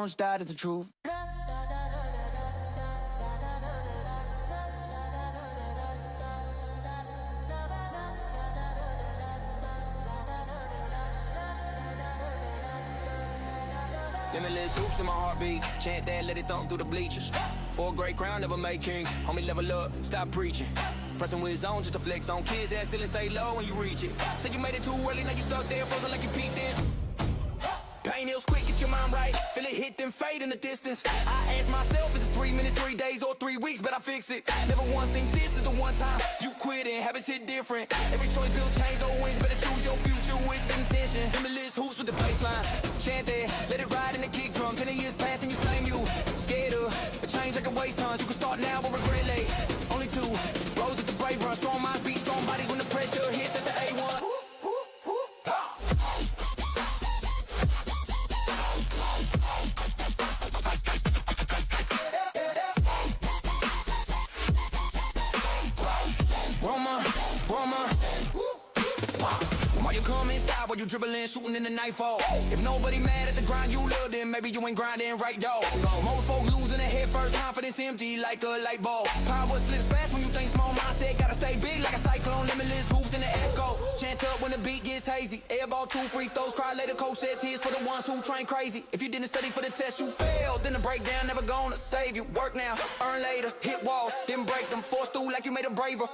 bones, that is the truth. Limitless hoops in my heartbeat. Chant that, let it thump through the bleachers. For a great crown, never make kings. Homie, level up, stop preaching. Pressing with zone just to flex on kids. Ass ceiling, stay low when you reach it. Said you made it too early, now you stuck there, frozen like you peaked in. Pain heals quick if your mind right. Feel it hit, then fade in the distance. I ask myself, is it 3 minutes, 3 days, or 3 weeks? But I fix it. Never once think this is the one time you quit and habits hit different. Every choice build chains or wings. Better choose your future with intention. Limitless hoops with the baseline. Chant that, let it ride in the kick drum. 10 years past and you same you. Scared of a change like a waste tons. You can start now or regret late. Only 2 roads with the brave run. Strong minds beat strong bodies when the pressure hits at the A1. While you come inside, while you dribbling, shooting in the nightfall. If nobody mad at the grind you love, then maybe you ain't grinding right, dog. Most folk losing their head first, confidence empty like a light bulb. Power slips fast when you think small mindset, gotta stay big like a cyclone. Limitless hoops in the echo, chant up when the beat gets hazy. Airball 2 free throws, cry later, coach said tears for the ones who train crazy. If you didn't study for the test, you failed, then the breakdown never gonna save you. Work now, earn later, hit walls, then break them. Force through like you made a braver.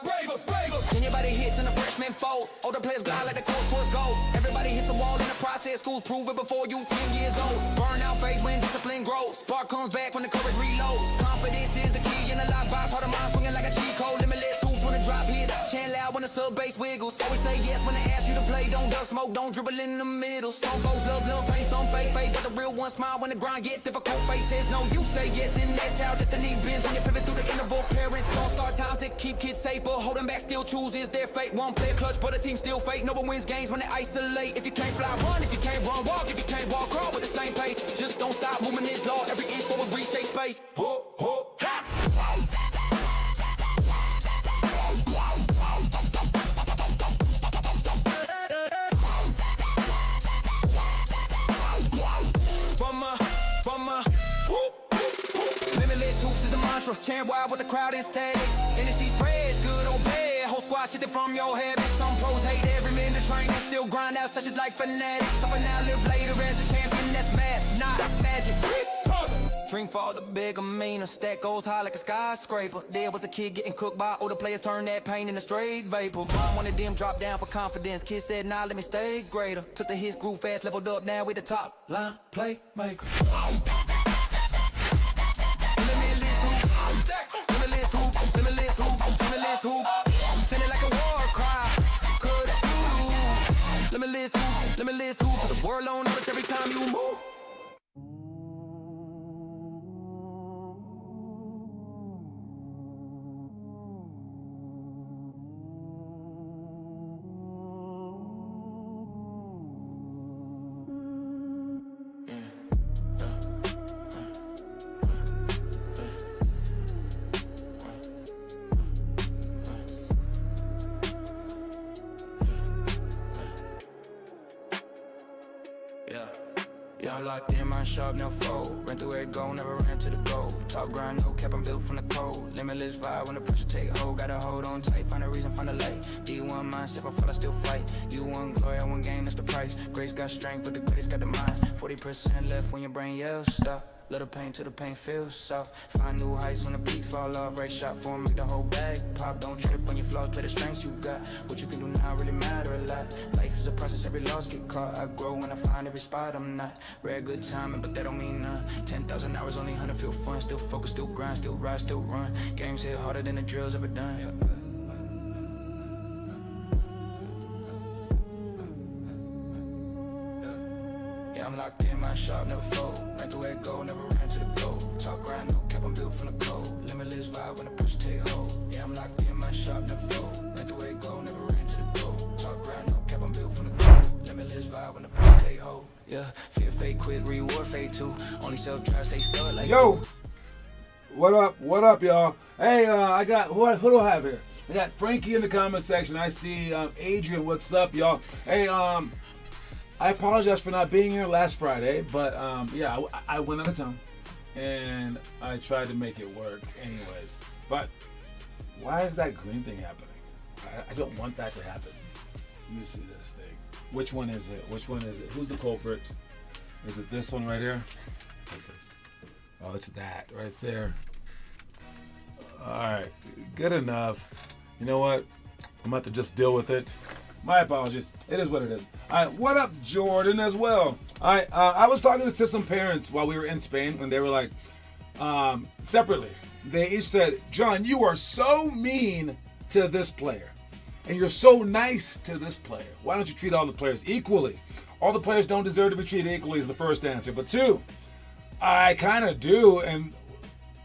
Then your body hits and the freshman fold. Older players glide like the coach was gold. Everybody hits a wall in the process. Schools prove it before you 10 years old. Burnout fades when discipline grows. Spark comes back when the courage reloads. Confidence is the key in the lockbox. Heart of mine swinging like a cheat code. Limitless hoops when the drop hits. Chant loud when the sub bass wiggles. Always say yes when they ask you to play. Don't duck smoke, don't dribble in the middle. Some folks love pain, some fake, but the real one smile when the grind gets difficult. Face says no, you say yes, and that's how destiny bends. When you pivot through the interval, parents don't start times to keep kids safe, but holding back still chooses their fate. One player clutch, but the team still fake. No one wins games when they isolate. If you can't fly, run. If you can't run, walk. If you can't walk, crawl with the same pace. Just don't stop moving this law. Every inch forward, reshape space. Ho, ho, ha. Limitless hoops is a mantra. Chant wild with the crowd is static. Energy spreads, good or bad. Whole squad shifting from your habits. Some pros hate every minute training, still grind out sessions like fanatics. Suffer now, live later as a champion. That's math, not magic. Dream for the bigger, meaner. Stack goes high like a skyscraper. There was a kid getting cooked by older players, turn that pain into straight vapor. Mom wanted them drop down for confidence. Kids said, nah, let me stay greater. Took the hits, grew fast, leveled up, now we the top line playmaker. Limitless hoop, send it like a war cry. Limitless hoop, the world on notice every time you move. Yeah, I'm locked in, my sharp, no fold. Ran through every goal, never ran to the goal. Top grind, no cap, I'm built from the cold. Limitless vibe when the pressure take hold. Gotta hold on tight, find a reason, find a light. D1 mindset, if I fall, I still fight. You want glory, I want game, that's the price. Grace got strength, but the greatest got the mind. 40% left when your brain yells, stop. Little pain till the pain feels soft. Find new heights when the peaks fall off. Right shot for 'em, make the whole bag pop. Don't trip on your flaws, play the strengths you got. What you can do now really matter a lot. Life is a process, every loss get caught. I grow when I find every spot I'm not. Rare good timing, but that don't mean none. 10,000 hours, only 100 feel fun. Still focus, still grind, still rise, still run. Games hit harder than the drill's ever done. Yeah, I'm locked in, my shop, never fold. Ran through it, go, never ran to the goal. Talk grind, no cap, I'm built from the cold. Limitless vibe when the pressure take hold. Yeah, I'm locked in, my shop, never fold. Ran through it, go, never ran to the goal. Talk grind, no cap, I'm built from the cold. Limitless vibe when the pressure take hold. Yeah, fear fade quick, reward fade too. Only self-drive, stay stuck like yo. What up, y'all? Hey, I got who do I have here? I got Frankie in the comment section. I see Adrian. What's up, y'all? Hey, I apologize for not being here last Friday, but yeah, I went out of town and I tried to make it work anyways. But why is that green thing happening? I don't want that to happen. Let me see this thing. Which one is it? Which one is it? Who's the culprit? Is it this one right here? Oh, it's that right there. All right, good enough. You know what? I'm about to just deal with it. My apologies. It is what it is. All right, what up, Jordan, as well? All right, I was talking to some parents while we were in Spain, and they were like, separately, they each said, John, you are so mean to this player, and you're so nice to this player. Why don't you treat all the players equally? All the players don't deserve to be treated equally is the first answer. But 2, I kind of do. And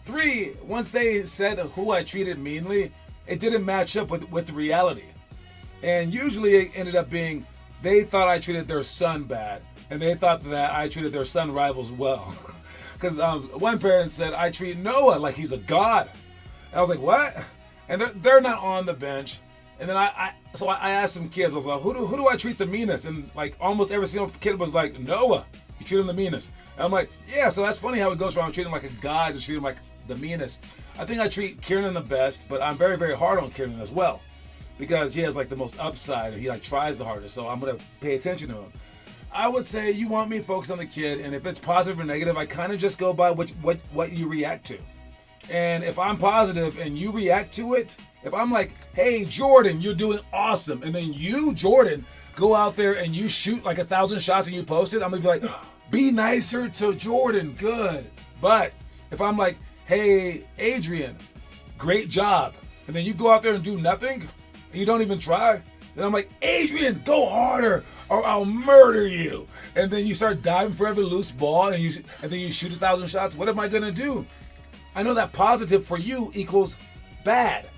3, once they said who I treated meanly, it didn't match up with reality. And usually it ended up being they thought I treated their son bad, and they thought that I treated their son rivals well. Because one parent said I treat Noah like he's a god. And I was like, what? And they're not on the bench. And then I asked some kids, I was like, who do I treat the meanest? And like almost every single kid was like, Noah, you treat him the meanest. And I'm like, yeah, so that's funny how it goes from treating him like a god to treat him like the meanest. I think I treat Kieran the best, but I'm very, very hard on Kieran as well. Because he has like the most upside and he like tries the hardest, so I'm gonna pay attention to him. I would say you want me to focus on the kid, and if it's positive or negative, I kind of just go by what you react to. And if I'm positive and you react to it, if I'm like, hey Jordan, you're doing awesome, and then you, Jordan, go out there and you shoot like 1,000 shots and you post it, I'm gonna be like, be nicer to Jordan, good. But if I'm like, hey Adrian, great job, and then you go out there and do nothing, and you don't even try, then I'm like, Adrian, go harder or I'll murder you. And then you start diving for every loose ball and then you shoot 1,000 shots. What am I gonna do? I know that positive for you equals bad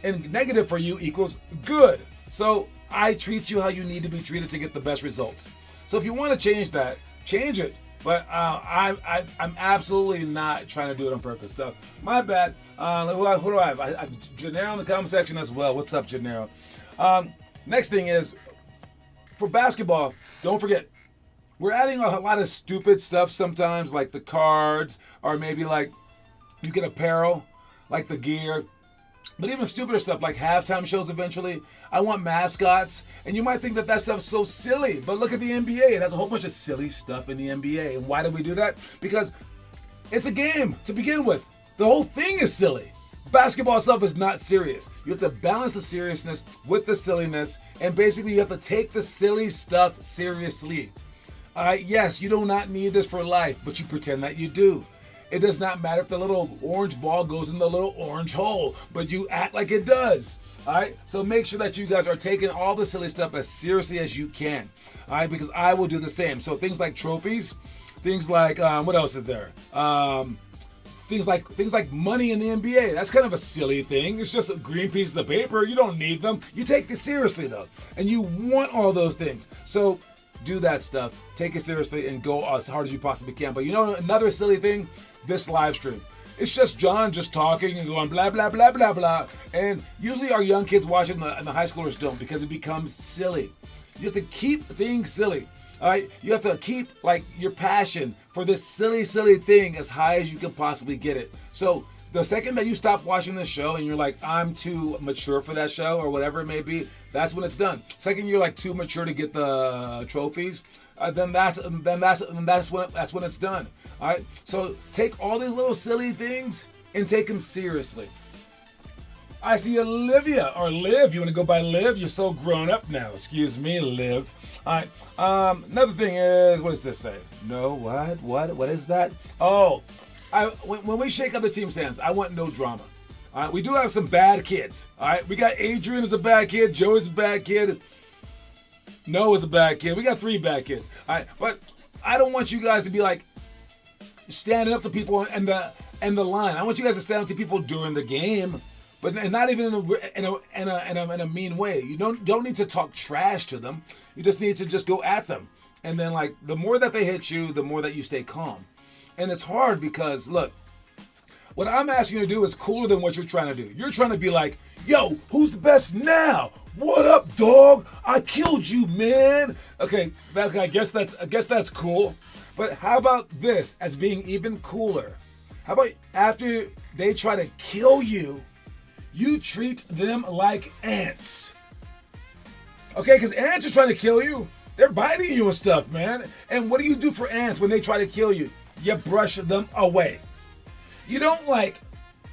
and negative for you equals good. So I treat you how you need to be treated to get the best results. So if you want to change that, change it. But I'm absolutely not trying to do it on purpose. So my bad. Who do I have? I have Gennaro in the comment section as well. What's up, Gennaro? Next thing is, for basketball, don't forget, we're adding a lot of stupid stuff sometimes, like the cards, or maybe like you get apparel, like the gear. But even stupider stuff like halftime shows eventually. I want mascots. And you might think that stuff's so silly. But look at the NBA. It has a whole bunch of silly stuff in the NBA. And why do we do that? Because it's a game to begin with. The whole thing is silly. Basketball stuff is not serious. You have to balance the seriousness with the silliness. And basically you have to take the silly stuff seriously. Yes, you do not need this for life, but you pretend that you do. It does not matter if the little orange ball goes in the little orange hole, but you act like it does. All right, so make sure that you guys are taking all the silly stuff as seriously as you can. All right, because I will do the same. So things like trophies, things like what else is there? Things like money in the NBA. That's kind of a silly thing. It's just green pieces of paper. You don't need them. You take it seriously though, and you want all those things. So do that stuff. Take it seriously and go as hard as you possibly can. But you know another silly thing? This live stream. It's just John just talking and going blah, blah, blah, blah, blah. And usually our young kids watch it and the high schoolers don't because it becomes silly. You have to keep things silly. All right? You have to keep like your passion for this silly, silly thing as high as you can possibly get it. So the second that you stop watching this show and you're like, I'm too mature for that show or whatever it may be, that's when it's done. Second, you're like too mature to get the trophies. Then that's when it's done. All right. So take all these little silly things and take them seriously. I see Olivia or Liv. You want to go by Liv? You're so grown up now. Excuse me, Liv. All right. Another thing is, what does this say? No. What is that? Oh, when we shake other team stands, I want no drama. All right. We do have some bad kids. All right. We got Adrian is a bad kid. Joey's a bad kid. Noah's a bad kid. We got 3 bad kids. All right, but I don't want you guys to be like standing up to people in the line. I want you guys to stand up to people during the game, but not even in a mean way. You don't need to talk trash to them. You just need to just go at them, and then like the more that they hit you, the more that you stay calm. And it's hard because look, what I'm asking you to do is cooler than what you're trying to do. You're trying to be like, yo, who's the best now? What up, dog? I killed you, man. Okay, I guess that's cool. But how about this as being even cooler? How about after they try to kill you, you treat them like ants? Okay, because ants are trying to kill you. They're biting you and stuff, man. And what do you do for ants when they try to kill you? You brush them away. You don't like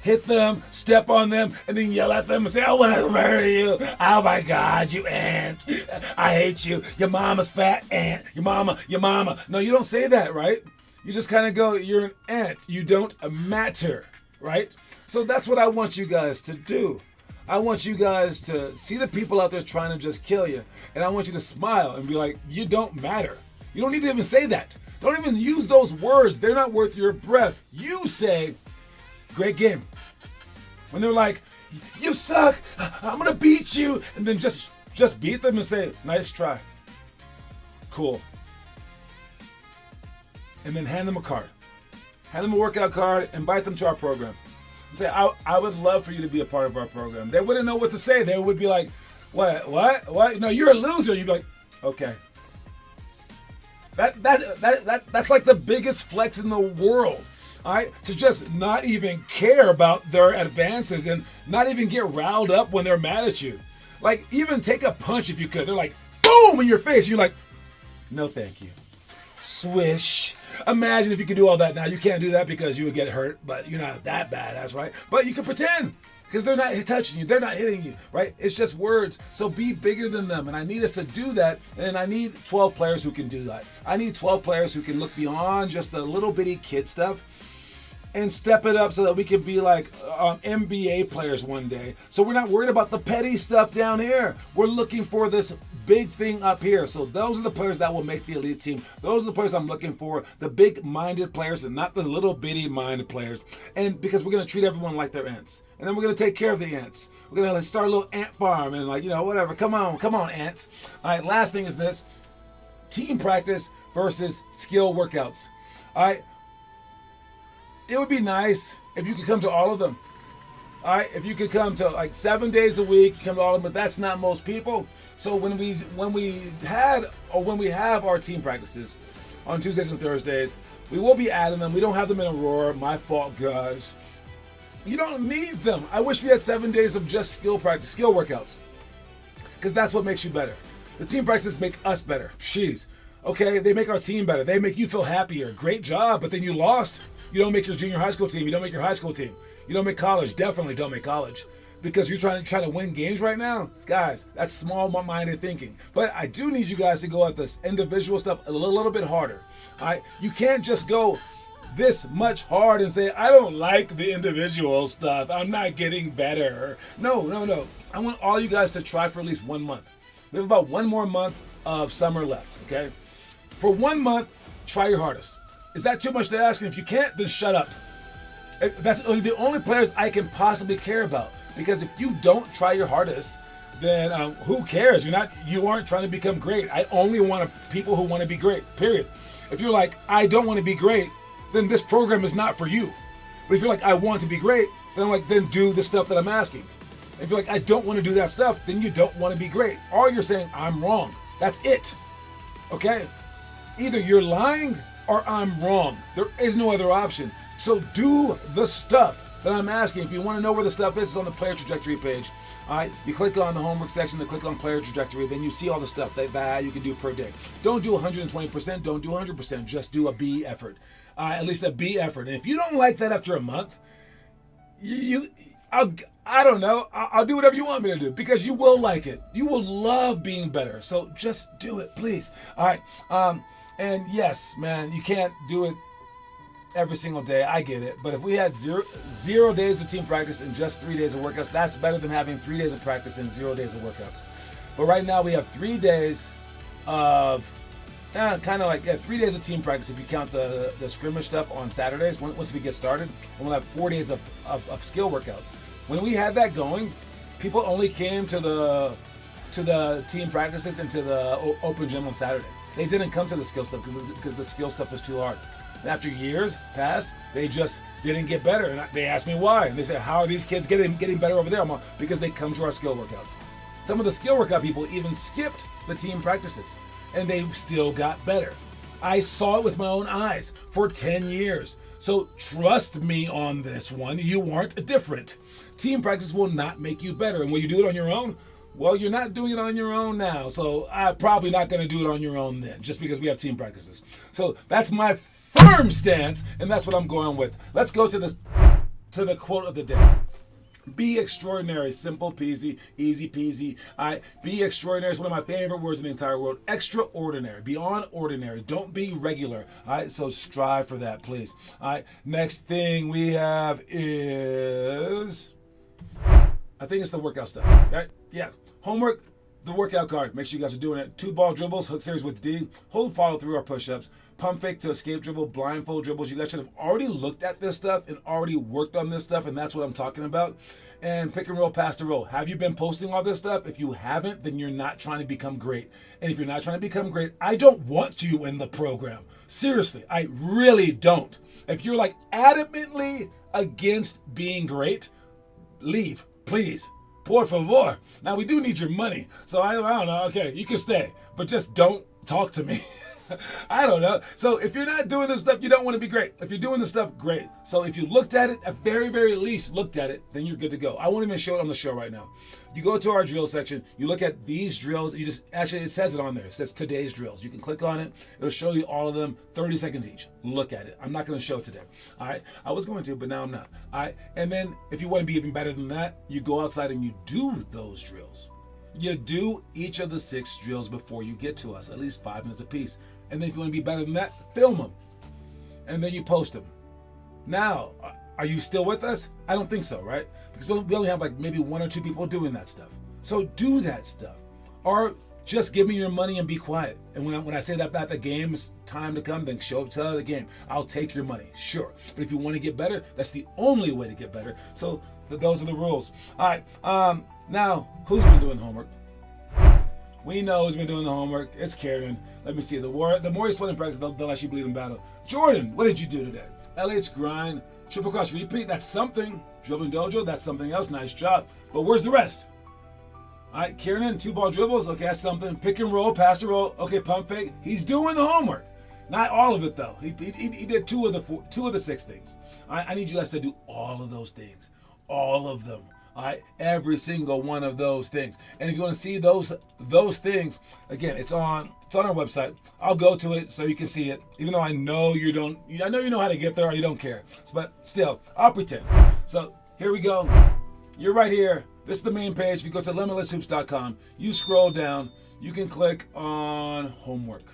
hit them, step on them, and then yell at them and say, I want to murder you. Oh my God, you ants. I hate you. Your mama's fat ant. Your mama. No, you don't say that, right? You just kind of go, you're an ant. You don't matter, right? So that's what I want you guys to do. I want you guys to see the people out there trying to just kill you. And I want you to smile and be like, you don't matter. You don't need to even say that. Don't even use those words. They're not worth your breath. You say, great game. When they're like, you suck, I'm gonna beat you. And then just beat them and say, nice try. Cool. And then hand them a card. Hand them a workout card, invite them to our program. Say, I would love for you to be a part of our program. They wouldn't know what to say. They would be like, what? No, you're a loser. You'd be like, okay. That's like the biggest flex in the world. All right, to just not even care about their advances and not even get riled up when they're mad at you. Like, even take a punch if you could. They're like, boom, in your face. You're like, no, thank you. Swish. Imagine if you could do all that now. You can't do that because you would get hurt, but you're not that badass, right? But you can pretend because they're not touching you. They're not hitting you, right? It's just words. So be bigger than them. And I need us to do that. And I need 12 players who can do that. I need 12 players who can look beyond just the little bitty kid stuff and step it up so that we can be like NBA players one day. So we're not worried about the petty stuff down here. We're looking for this big thing up here. So those are the players that will make the elite team. Those are the players I'm looking for, the big-minded players and not the little bitty-minded players. And because we're going to treat everyone like they're ants. And then we're going to take care of the ants. We're going to like start a little ant farm and like, whatever. Come on, ants. All right, last thing is this. Team practice versus skill workouts. All right. It would be nice if you could come to all of them. All right, if you could come to like 7 days a week, come to all of them, but that's not most people. So when we have our team practices on Tuesdays and Thursdays, we will be adding them. We don't have them in a roar. My fault, guys. You don't need them. I wish we had 7 days of just skill workouts, because that's what makes you better. The team practices make us better. Jeez. Okay, they make our team better. They make you feel happier. Great job, but then you lost. You don't make your junior high school team. You don't make your high school team. You don't make college. Definitely don't make college. Because you're trying to win games right now. Guys, that's small-minded thinking. But I do need you guys to go at this individual stuff a little bit harder. All right? You can't just go this much hard and say, I don't like the individual stuff. I'm not getting better. No. I want all you guys to try for at least 1 month. We have about 1 more month of summer left, okay? For 1 month, try your hardest. Is that too much to ask? And if you can't, then shut up. That's the only players I can possibly care about. Because if you don't try your hardest, then who cares? You aren't trying to become great. I only want people who want to be great, period. If you're like, I don't want to be great, then this program is not for you. But if you're like, I want to be great, then I'm like, then do the stuff that I'm asking. If you're like, I don't want to do that stuff, then you don't want to be great. Or you're saying, I'm wrong. That's it. Okay? Either you're lying or I'm wrong. There is no other option. So do the stuff that I'm asking. If you want to know where the stuff is, it's on the player trajectory page. All right, you click on the homework section, then click on player trajectory, then you see all the stuff that you can do per day. Don't do 120%, don't do 100%, just do a B effort. At least a B effort. And if you don't like that after a month, I don't know. I'll do whatever you want me to do because you will like it. You will love being better. So just do it, please. All right. And yes, man, you can't do it every single day. I get it. But if we had zero days of team practice and just 3 days of workouts, that's better than having 3 days of practice and 0 days of workouts. But right now we have 3 days of 3 days of team practice if you count the scrimmage stuff on Saturdays once we get started. And we'll have 4 days of skill workouts. When we had that going, people only came to the team practices and to the open gym on Saturday. They didn't come to the skill stuff because the skill stuff was too hard. And after years passed, they just didn't get better. And they asked me why. And they said, how are these kids getting better over there? I'm like, because they come to our skill workouts. Some of the skill workout people even skipped the team practices, and they still got better. I saw it with my own eyes for 10 years. So trust me on this one, you aren't different. Team practice will not make you better. And when you do it on your own, well, you're not doing it on your own now. So I'm probably not going to do it on your own then, just because we have team practices. So that's my firm stance, and that's what I'm going with. Let's go to the quote of the day. Be extraordinary, simple peasy, easy peasy. All right, be extraordinary is one of my favorite words in the entire world. Extraordinary, beyond ordinary. Don't be regular. All right, so strive for that, please. All right, next thing we have is, I think it's the workout stuff, right? Yeah, homework. The workout card. Make sure you guys are doing it. 2-ball dribbles, hook series with D, hold follow through or push-ups, pump fake to escape dribble, blindfold dribbles. You guys should have already looked at this stuff and already worked on this stuff, and that's what I'm talking about. And pick and roll, pass to roll. Have you been posting all this stuff? If you haven't, then you're not trying to become great. And if you're not trying to become great, I don't want you in the program. Seriously, I really don't. If you're like adamantly against being great, leave, please. Por favor. Now, we do need your money. So I don't know. Okay, you can stay. But just don't talk to me. I don't know. So if you're not doing this stuff, you don't want to be great. If you're doing this stuff, great. So if you looked at it, at very, very least looked at it, then you're good to go. I won't even show it on the show right now. You go to our drill section, you look at these drills, you just, actually it says it on there. It says today's drills. You can click on it. It'll show you all of them, 30 seconds each. Look at it. I'm not going to show it today. All right. I was going to, but now I'm not. All right. And then if you want to be even better than that, you go outside and you do those drills. You do each of the 6 drills before you get to us, at least 5 minutes apiece. And then if you want to be better than that, film them. And then you post them. Now, are you still with us? I don't think so, right? Because we only have like maybe 1 or 2 people doing that stuff. So do that stuff. Or just give me your money and be quiet. And when I say that at the game's time to come, then show up to the game. I'll take your money, sure. But if you want to get better, that's the only way to get better. So those are the rules. All right. Now, who's been doing homework? We know who's been doing the homework. It's Karen. Let me see. The more you sweat in practice, the less you bleed in battle. Jordan, what did you do today? LH grind, triple cross repeat. That's something. Dribbling dojo. That's something else. Nice job. But where's the rest? All right, Kieran, 2-ball dribbles. Okay, that's something. Pick and roll, pass to roll. Okay, pump fake. He's doing the homework. Not all of it though. He did 2 of the 6 things. All right, I need you guys to do all of those things. All of them. All right, every single one of those things. And if you want to see those things, again, it's on our website. I'll go to it so you can see it, even though I know you don't. I know you know how to get there, or you don't care. But still, I'll pretend. So here we go. You're right here. This is the main page. If you go to limitlesshoops.com, you scroll down. You can click on homework.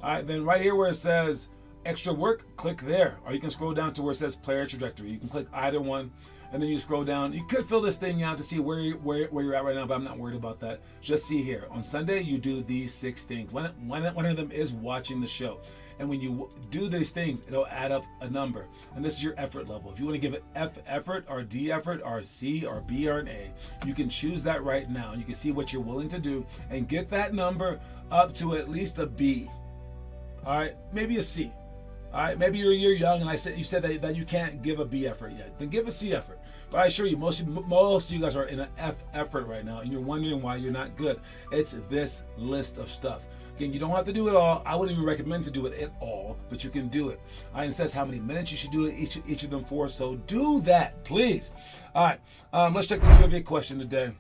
All right, then right here where it says extra work, click there. Or you can scroll down to where it says player trajectory. You can click either one. And then you scroll down. You could fill this thing out to see where you're at right now, but I'm not worried about that. Just see here. On Sunday, you do these 6 things. One of them is watching the show. And when you do these things, it'll add up a number. And this is your effort level. If you want to give it F effort, or D effort, or C, or B, or an A, you can choose that right now. You can see what you're willing to do and get that number up to at least a B. All right, maybe a C. All right, maybe you're young and you said that you can't give a B effort yet. Then give a C effort. But I assure you, most of you guys are in an F effort right now, and you're wondering why you're not good. It's this list of stuff. Again, you don't have to do it all. I wouldn't even recommend to do it at all, but you can do it. And it says how many minutes you should do it, each of them for. So do that, please. All right, let's check the trivia question today.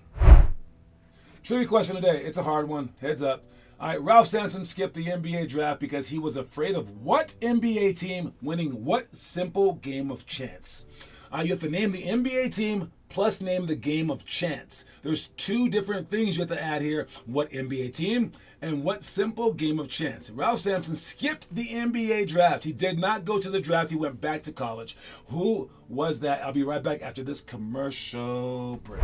Trivia question today. It's a hard one. Heads up. All right, Ralph Sampson skipped the NBA draft because he was afraid of what NBA team winning what simple game of chance? You have to name the NBA team plus name the game of chance. There's 2 different things you have to add here. What NBA team and what simple game of chance. Ralph Sampson skipped the NBA draft. He did not go to the draft. He went back to college. Who was that? I'll be right back after this commercial break.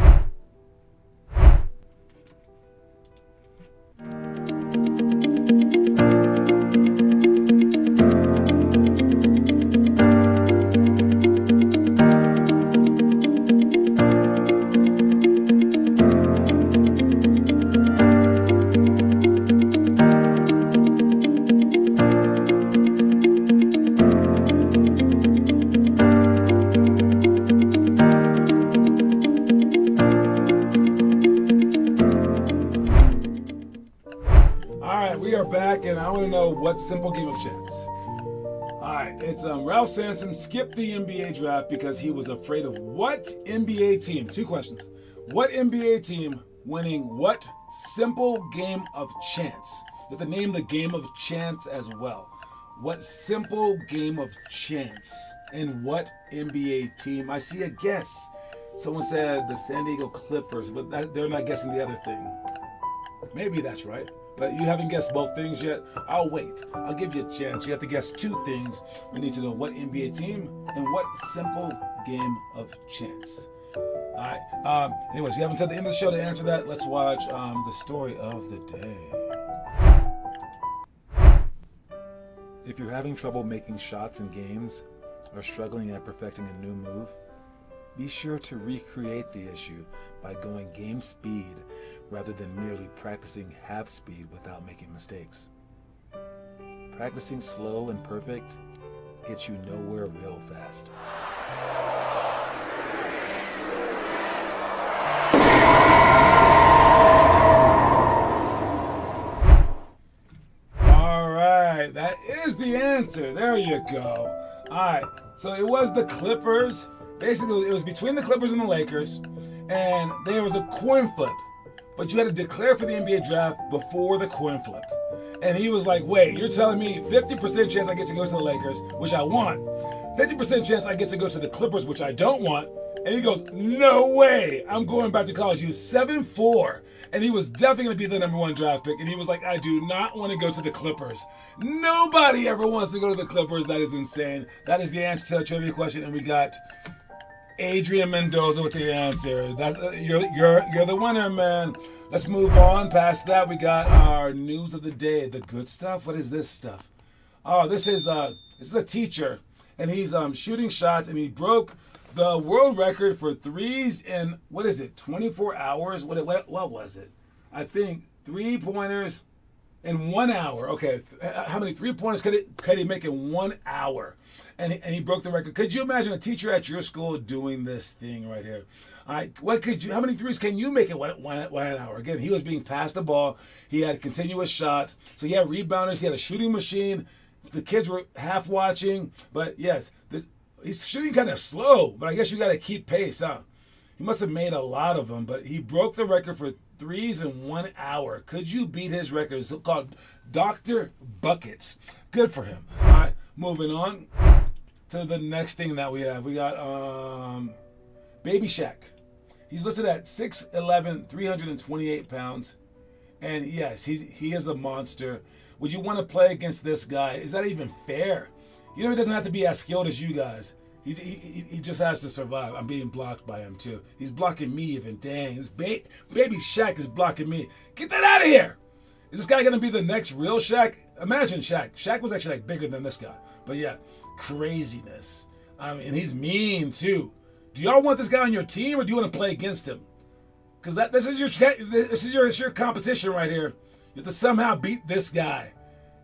are back, and I want to know what simple game of chance. All right, it's Ralph Sampson skipped the NBA draft because he was afraid of what NBA team? 2 questions. What NBA team winning what simple game of chance? You have to name the game of chance as well. What simple game of chance and what NBA team? I see a guess. Someone said the San Diego Clippers, but they're not guessing the other thing. Maybe that's right, but you haven't guessed both things yet. I'll wait. I'll give you a chance. You have to guess 2 things. We need to know what NBA team and what simple game of chance. All right. Anyways, we haven't said the end of the show to answer that. Let's watch the story of the day. If you're having trouble making shots in games or struggling at perfecting a new move, be sure to recreate the issue by going game speed rather than merely practicing half speed without making mistakes. Practicing slow and perfect gets you nowhere real fast. That is the answer. There you go. All right. So it was the Clippers. Basically, it was between the Clippers and the Lakers, and there was a coin flip. But you had to declare for the NBA draft before the coin flip. And he was like, wait, you're telling me 50% chance I get to go to the Lakers, which I want. 50% chance I get to go to the Clippers, which I don't want. And he goes, no way. I'm going back to college. He was 7'4". And he was definitely going to be the number 1 draft pick. And he was like, I do not want to go to the Clippers. Nobody ever wants to go to the Clippers. That is insane. That is the answer to the trivia question. And we got Adrian Mendoza with the answer. You're the winner, man. Let's move on past that. We got our news of the day. The good stuff. What is this stuff? Oh, this is a teacher. And he's shooting shots. And he broke the world record for threes in, 24 hours? What was it? I think 3-pointers in 1 hour. Okay, how many 3-pointers could he make in 1 hour? And he broke the record. Could you imagine a teacher at your school doing this thing right here? All right, how many threes can you make in one hour? Again, he was being passed the ball. He had continuous shots. So he had rebounders. He had a shooting machine. The kids were half watching. But yes, he's shooting kind of slow, but I guess you got to keep pace, huh? He must have made a lot of them, but he broke the record for threes in 1 hour. Could you beat his record? It's called Dr. Buckets. Good for him. All right, moving on to the next thing that we have. We got Baby Shaq. He's listed at 6'11", 328 pounds. And yes, he is a monster. Would you want to play against this guy? Is that even fair? You know, he doesn't have to be as skilled as you guys. He just has to survive. I'm being blocked by him, too. He's blocking me even. Dang, this Baby Shaq is blocking me. Get that out of here. Is this guy going to be the next real Shaq? Imagine Shaq. Shaq was actually bigger than this guy. But yeah, craziness. I mean, and he's mean, too. Do y'all want this guy on your team, or do you want to play against him? Because this is your competition right here. You have to somehow beat this guy.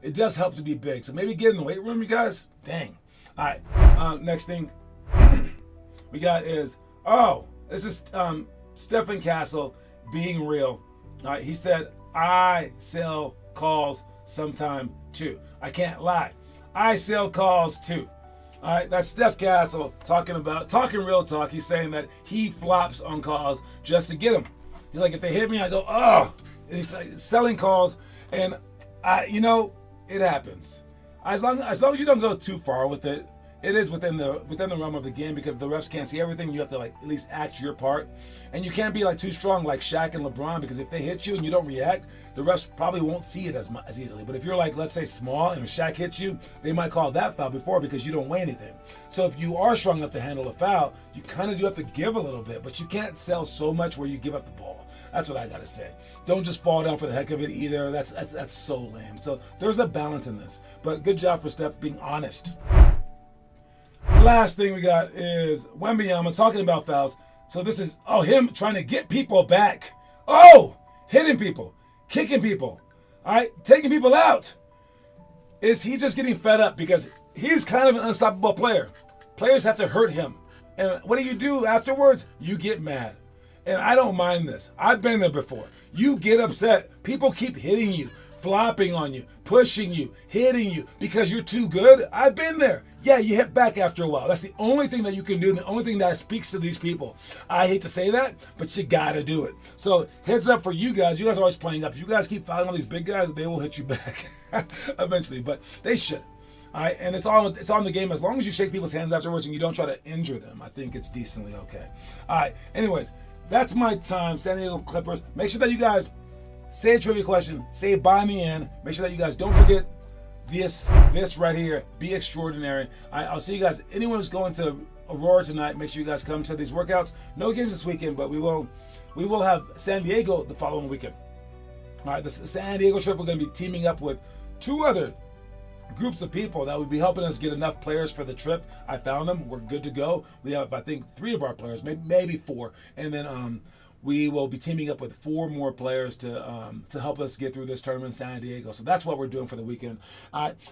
It does help to be big. So maybe get in the weight room, you guys. Dang. All right. Next thing we got is, this is Stephen Castle being real. All right. He said, I sell calls sometime too. I can't lie. I sell calls too. All right. That's Steph Castle talking real talk. He's saying that he flops on calls just to get them. He's like, if they hit me, I go, oh. And he's like selling calls. And it happens. As long as you don't go too far with it, it is within the realm of the game, because the refs can't see everything. You have to at least act your part, and you can't be too strong like Shaq and LeBron, because if they hit you and you don't react, the refs probably won't see it as easily. But if you're let's say small, and if Shaq hits you, they might call that foul before because you don't weigh anything. So if you are strong enough to handle a foul, you kind of do have to give a little bit, but you can't sell so much where you give up the ball. That's what I gotta say. Don't just fall down for the heck of it either. That's so lame. So there's a balance in this. But good job for Steph being honest. Last thing we got is Wembanyama talking about fouls. So this is him trying to get people back. Hitting people, kicking people, all right, taking people out. Is he just getting fed up because he's kind of an unstoppable player? Players have to hurt him, and what do afterwards? You get mad. And I don't mind this. I've been there before. You get upset. People keep hitting you, flopping on you, pushing you, hitting you because you're too good. I've been there. Yeah, you hit back after a while. That's the only thing that you can do, and the only thing that speaks to these people. I hate to say that, but you gotta do it. So heads up for you guys. You guys are always playing up. You guys keep fighting all these big guys, they will hit you back eventually, but they should. All right, and it's on the game. As long as you shake people's hands afterwards and you don't try to injure them, I think it's decently okay. All right, anyways, that's my time. San Diego Clippers. Make sure that you guys say a trivia question. Say buy me in. Make sure that you guys don't forget this right here. Be extraordinary. I'll see you guys. Anyone who's going to Aurora tonight, make sure you guys come to these workouts. No games this weekend, but we will have San Diego the following weekend. All right, the San Diego trip, we're going to be teaming up with 2 other groups of people that would be helping us get enough players for the trip. I found them. We're good to go. We have, I think, 3 of our players, maybe 4, and then we will be teaming up with 4 more players to help us get through this tournament in San Diego. So that's what we're doing for the weekend.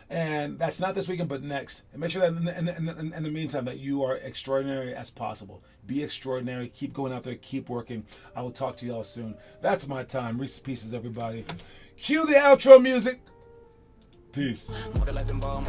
And that's not this weekend, but next. And make sure that in the meantime that you are extraordinary as possible. Be extraordinary. Keep going out there. Keep working. I will talk to you all soon. That's my time. Reese's Pieces, everybody. Cue the outro music. Peace. More than like them ball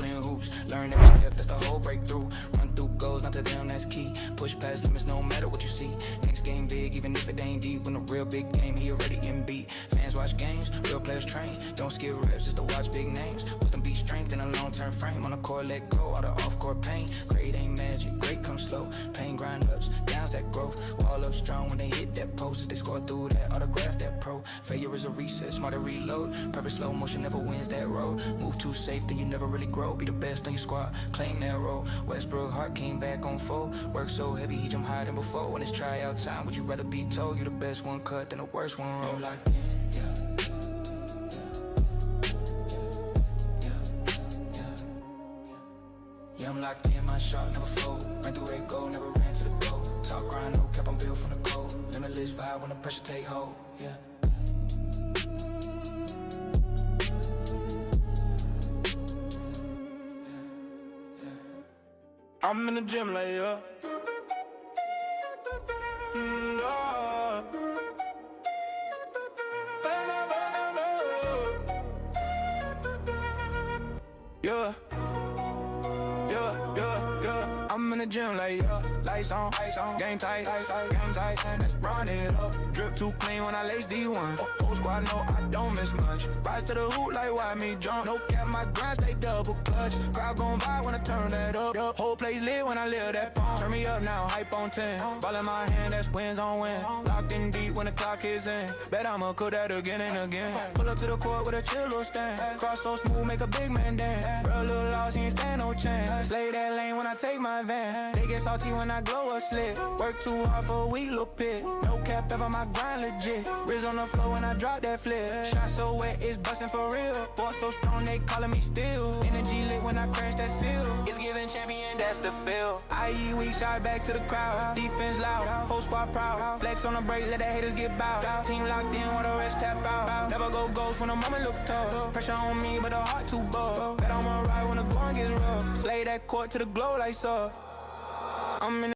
in hoops. Learn every step, that's the whole breakthrough. Run through goals, not to them, that's key. Push past limits, no matter what you see. Next game big, even if it ain't deep. When a real big game, he already in beat. Fans watch games, real players train. Don't skip reps, just to watch big names. Wisdom be strength in a long-term frame. On the court, let go, all the off-court pain. Great ain't magic, great comes slow. Pain grind ups, downs that growth. Wall up strong when they hit that post. They score through that, autograph that pro. Failure is a reset, smarter reload. Perfect slow motion never wins that road. Move too safe, then you never really grow. Be the best on your squad, claim that role. Westbrook Hart came back on full. Work so heavy, he jumped higher than before. When it's tryout time, would you rather be told you the best one cut than the worst one roll? Locked in, yeah, I'm locked in, my shot never fold. Ran through red gold, never ran to the goal. Talk grind, no cap, I'm built from the cold. Limitless vibe when the pressure take hold, yeah. I'm in the gym like, yeah. Yeah. I'm in the gym like, yeah. Lights on, game tight, let's run it up. Drip too clean when I lace D1. Whole squad know I don't miss much. Rise to the hoop like why me jump. No cap, my grind stay double clutch. Crowd gon' vibe when I turn that up. Whole place lit when I live that pump. Turn me up now, hype on 10. Ball in my hand, that's wins on win. Locked in deep when the clock is in. Bet I'ma cook that again and again. Pull up to the court with a chill little stand. Cross so smooth, make a big man dance. Real little lost, he ain't stand no chance. Slay that lane when I take my van. They get salty when I glow a slit. Work too hard for a weak little pit. No cap ever, my grind legit. Riz on the floor when I drop that flip. Shot so wet, it's bustin' for real. Boy so strong, they callin' me still. Energy lit when I crash that seal. It's giving champion, that's the feel. IE weak, shot back to the crowd. Defense loud, whole squad proud. Flex on the break, let the haters get bowed. Team locked in while the rest tap out. Never go ghost when the moment look tough. Pressure on me, but the heart too buff. Bet I'ma ride when the going gets rough. Slay that court to the glow like so. I'm in